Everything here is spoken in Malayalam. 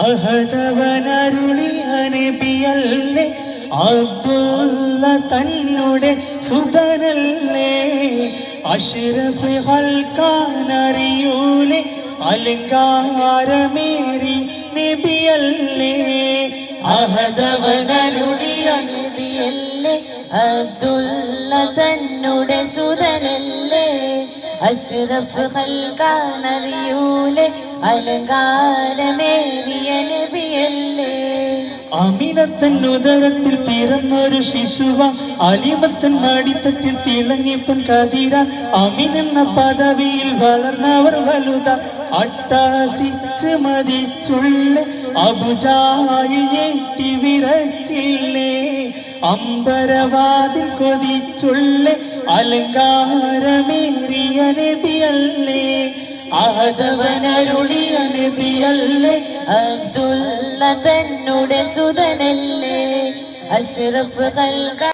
അഹദവനരുളിയ നബിയല്ലേ അബ്ദുള്ള തന്നുടെ സുതനല്ലേ അഷ്റഫ് ഹൽക്കാനറിയൂലെ അലങ്കാരമേറി നബിയല്ലേ അഹദവനരുളിയ നബിയല്ലേ അബ്ദുള്ള തന്നുടെ സുതനല്ലേ അഷ്റഫ് ഹൽക്കാനറിയൂലെ അലങ്കാരമേറിയ നബിയല്ലേ അമിനത്തൻ ഉദരത്തിൽ പിറന്നൊരു ശിശുവ അലിമത്തൻ മടിത്തട്ടിൽ തിളങ്ങിപ്പൻ കതിര അമിനെന്ന പദവിയിൽ വളർന്നവർ വലുത അട്ടാസിച്ച് മതിച്ചുള്ള അബുജായിൽ ഞെട്ടി വിറച്ചില്ലേ അമ്പരവാതിൽ കൊതിച്ചുള്ള അലങ്കാരമേറിയ നബിയല്ലേ അഹദവനരുളിയ നബിയല്ലേ അബ്ദുള്ള തന്നുടെ സുതനല്ലേ അഷ്റഫ്